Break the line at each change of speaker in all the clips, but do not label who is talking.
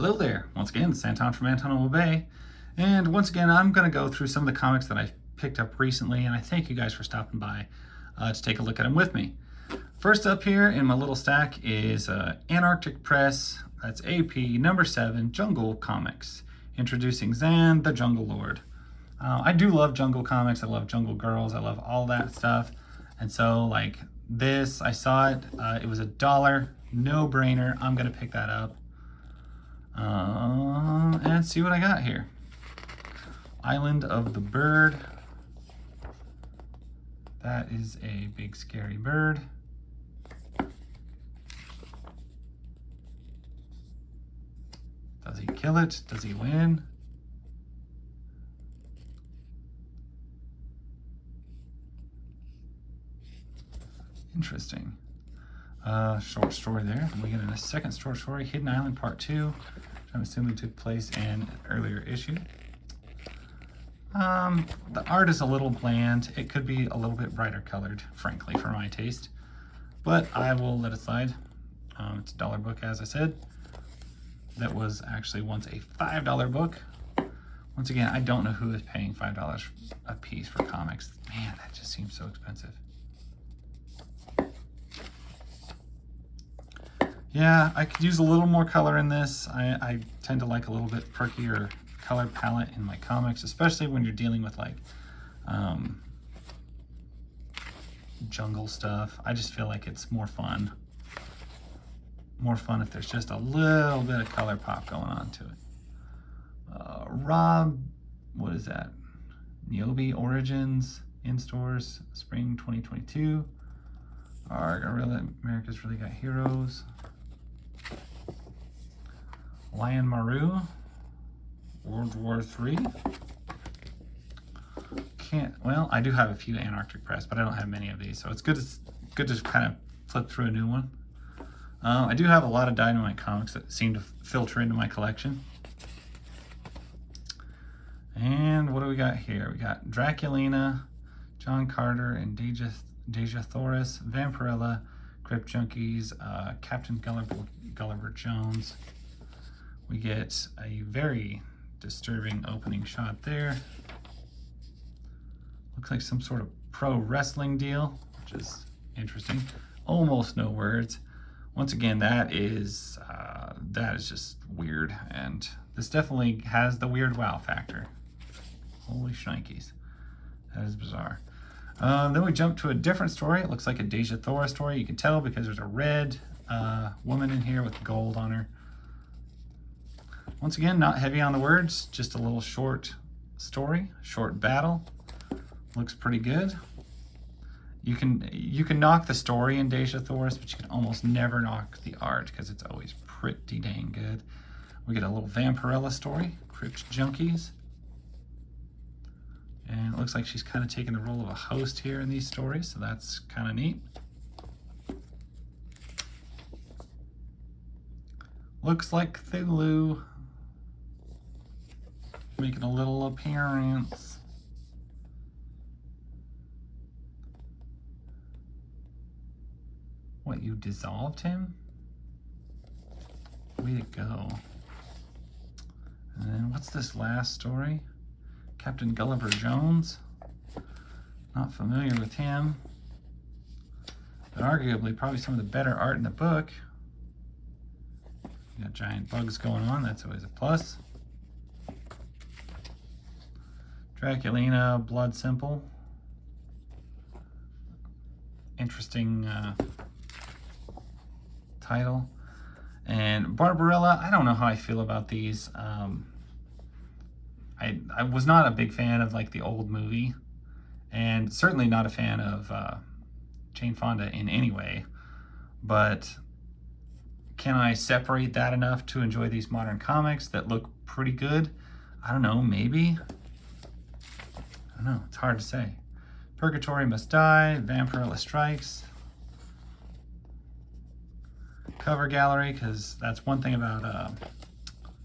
Hello there, once again, it's Anton from Anton Bay, and once again I'm going to go through some of the comics that I picked up recently, and I thank you guys for stopping by to take a look at them with me. First up here in my little stack is Antarctic Press, that's AP number 7, Jungle Comics, introducing Zan, the Jungle Lord. I do love Jungle Comics, I love Jungle Girls, I love all that stuff, and so like this, I saw it, it was $1, no brainer, I'm going to pick that up. And see what I got here. Island of the Bird. That is a big scary bird. Does he kill it? Does he win? Interesting. Short story there. We get in a second short story, Hidden Island Part 2, which I'm assuming took place in an earlier issue. The art is a little bland. It could be a little bit brighter colored, frankly, for my taste, but I will let it slide. It's a $1 book, as I said. That was actually once a $5 book. Once again, I don't know who is paying $5 a piece for comics. Man, that just seems so expensive. Yeah, I could use a little more color in this. I tend to like a little bit perkier color palette in my comics, especially when you're dealing with like jungle stuff. I just feel like it's more fun. More fun if there's just a little bit of color pop going on to it. Rob, what is that? Niobe Origins in stores, spring 2022. America's Really Got Heroes. Lion Maru, World War III. Well, I do have a few Antarctic Press, but I don't have many of these, so it's good to kind of flip through a new one. I do have a lot of Dynamite comics that seem to filter into my collection. And what do we got here? We got Draculina, John Carter, and Deja Thoris, Vampirella, Crypt Junkies, Captain Gulliver Jones. We get a very disturbing opening shot there. Looks like some sort of pro wrestling deal, which is interesting. Almost no words. Once again, that is just weird, and this definitely has the weird wow factor. Holy shnikes, that is bizarre. Then we jump to a different story. It looks like a Deja Thoris story. You can tell because there's a red woman in here with gold on her. Once again, not heavy on the words, just a little short story, short battle. Looks pretty good. You can knock the story in Deja Thoris, but you can almost never knock the art because it's always pretty dang good. We get a little Vampirella story, Crypt Junkies. And it looks like she's kind of taking the role of a host here in these stories, so that's kind of neat. Looks like Cthulhu making a little appearance. What, you dissolved him? Way to go. And then what's this last story? Captain Gulliver Jones. Not familiar with him. But arguably probably some of the better art in the book. You got giant bugs going on, that's always a plus. Draculina, Blood Simple. Interesting title. And Barbarella, I don't know how I feel about these. I was not a big fan of like the old movie, and certainly not a fan of Jane Fonda in any way, but can I separate that enough to enjoy these modern comics that look pretty good? I don't know, maybe. I don't know, it's hard to say. Purgatory Must Die, Vampirella Strikes. Cover gallery, because that's one thing about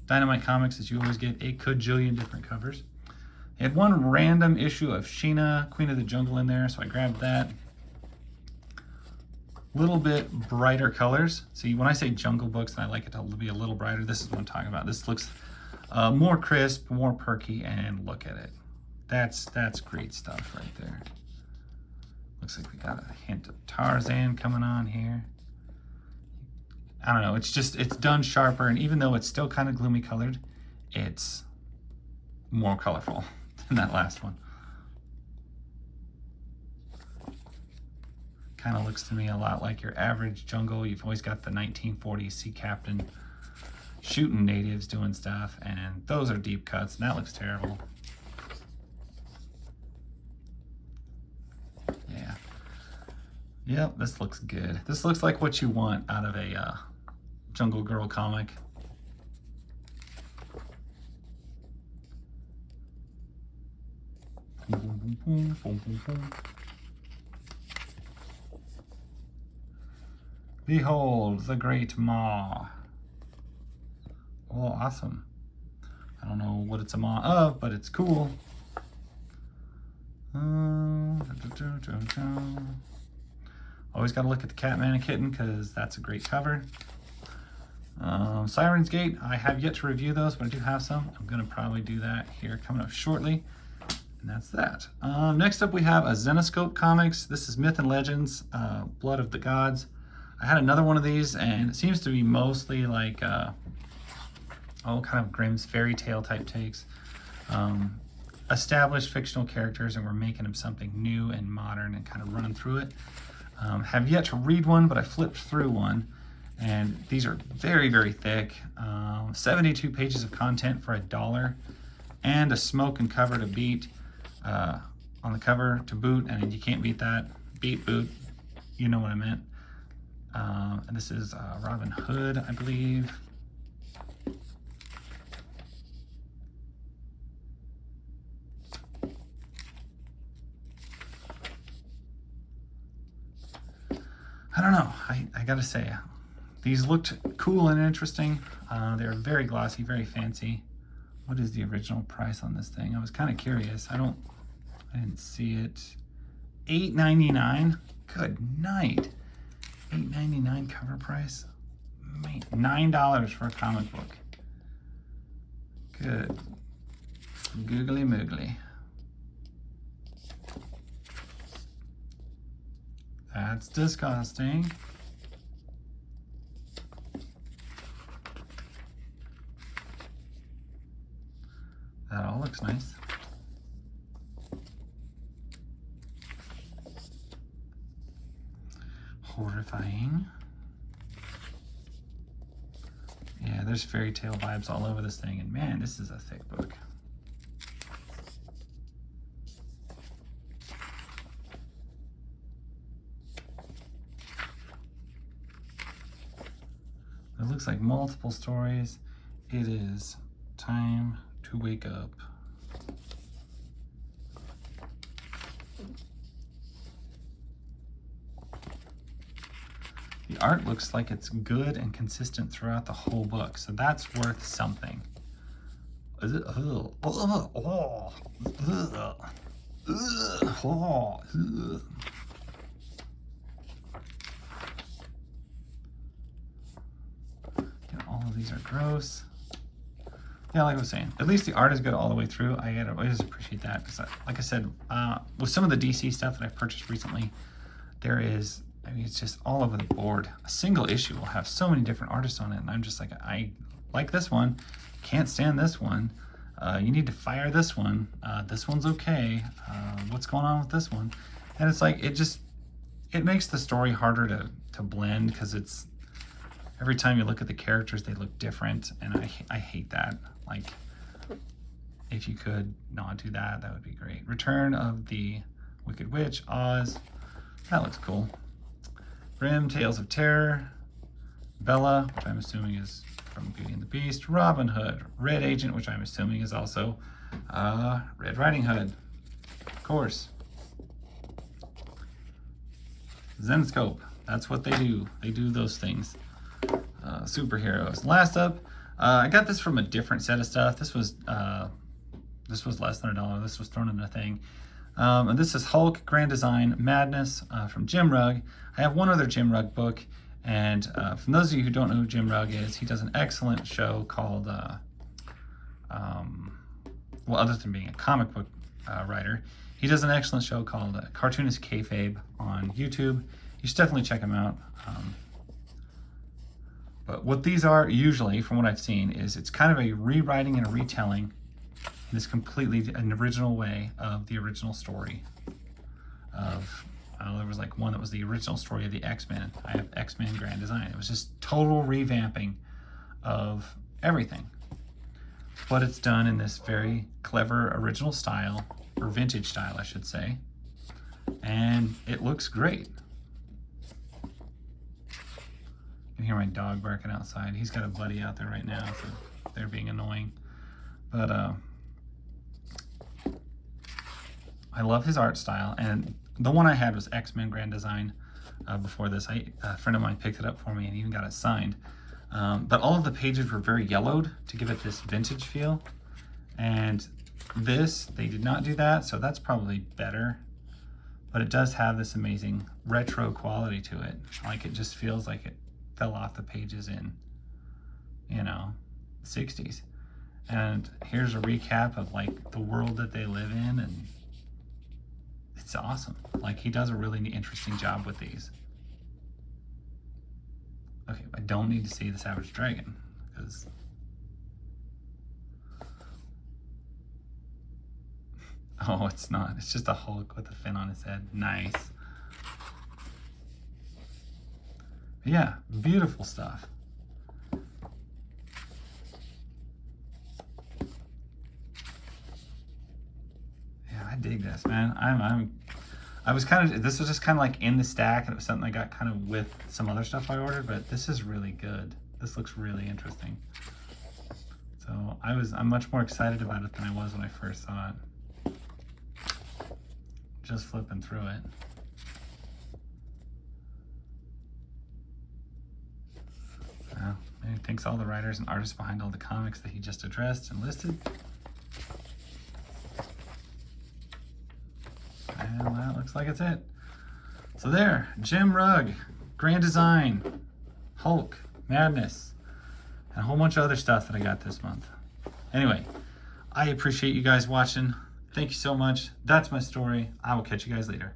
Dynamite Comics is you always get a cajillion different covers. They had one random issue of Sheena, Queen of the Jungle in there, so I grabbed that. little bit brighter colors. See, when I say Jungle Books and I like it to be a little brighter, this is what I'm talking about. This looks more crisp, more perky, and look at it. That's great stuff right there. Looks like we got a hint of Tarzan coming on here. I don't know, it's done sharper, and even though it's still kind of gloomy colored, it's more colorful than that last one. Kind of looks to me a lot like your average jungle. You've always got the 1940s sea captain shooting natives doing stuff, and those are deep cuts, and that looks terrible. Yeah. Yep, this looks good. This looks like what you want out of a Jungle Girl comic. Behold the great maw. Oh, awesome. I don't know what it's a maw of, but it's cool. Always got to look at the Catman and Kitten because that's a great cover. Siren's Gate, I have yet to review those, but I do have some. I'm going to probably do that here coming up shortly. And that's that. Next up we have a Zenoscope Comics. This is Myth and Legends, Blood of the Gods. I had another one of these, and it seems to be mostly like all kind of Grimm's fairy tale type takes. Established fictional characters, and we're making them something new and modern and kind of running through it. Have yet to read one, but I flipped through one, and these are very, very thick. 72 pages of content for $1, and a smoke and cover to beat on the cover to boot, and you can't beat that. Beat, boot, you know what I meant. And this is Robin Hood, I believe. I don't know, I gotta say, these looked cool and interesting. They're very glossy, very fancy. What is the original price on this thing? I was kind of curious. I didn't see it. $8.99. Good night. $8.99 cover price. Man, $9 for a comic book. Good. Googly moogly. That's disgusting. That all looks nice. Horrifying. Yeah, there's fairy tale vibes all over this thing, and man, this is a thick book. It looks like multiple stories. It is time to wake up. The art looks like it's good and consistent throughout the whole book, so that's worth something. All of these are gross. Yeah, like I was saying, at least the art is good all the way through. I always appreciate that because, like I said, with some of the DC stuff that I've purchased recently, there is, I mean, it's just all over the board. A single issue will have so many different artists on it, and I'm just like, I like this one, can't stand this one. You need to fire this one. This one's okay. What's going on with this one? And it's like, it makes the story harder to blend because it's, every time you look at the characters, they look different, and I hate that. Like, if you could not do that, that would be great. Return of the Wicked Witch, Oz. That looks cool. Grimm, Tales of Terror. Bella, which I'm assuming is from Beauty and the Beast. Robin Hood. Red Agent, which I'm assuming is also Red Riding Hood. Of course. Zenoscope. That's what they do. They do those things. Superheroes. Last up, I got this from a different set of stuff. This was less than $1. This was thrown in a thing. And this is Hulk Grand Design Madness from Jim Rugg. I have one other Jim Rugg book, and for those of you who don't know who Jim Rugg is, he does an excellent show called, well, other than being a comic book writer, he does an excellent show called Cartoonist Kayfabe on YouTube. You should definitely check him out. But what these are usually, from what I've seen, is it's kind of a rewriting and a retelling in this completely an original way of the original story. There was like one that was the original story of the X-Men. I have X-Men Grand Design. It was just total revamping of everything. But it's done in this very clever original style, or vintage style, I should say. And it looks great. You can hear my dog barking outside. He's got a buddy out there right now, so they're being annoying. But I love his art style, and the one I had was X-Men Grand Design before this. A friend of mine picked it up for me and even got it signed. But all of the pages were very yellowed to give it this vintage feel. And this, they did not do that, so that's probably better. But it does have this amazing retro quality to it. Like, it just feels like it fell off the pages in, you know, the 60s. And here's a recap of like the world that they live in, and it's awesome. Like, he does a really interesting job with these. Okay, I don't need to see the Savage Dragon, because oh, it's not. It's just a Hulk with a fin on his head. Nice. Yeah, beautiful stuff. Yeah, I dig this, man. I was kind of, this was just kind of like in the stack, and it was something I got kind of with some other stuff I ordered, but this is really good. This looks really interesting. So I'm much more excited about it than I was when I first saw it. Just flipping through it. Well, maybe thanks all the writers and artists behind all the comics that he just addressed and listed. And well, looks like it's it. So there, Jim Rugg, Grand Design, Hulk, Madness, and a whole bunch of other stuff that I got this month. Anyway, I appreciate you guys watching. Thank you so much. That's my story. I will catch you guys later.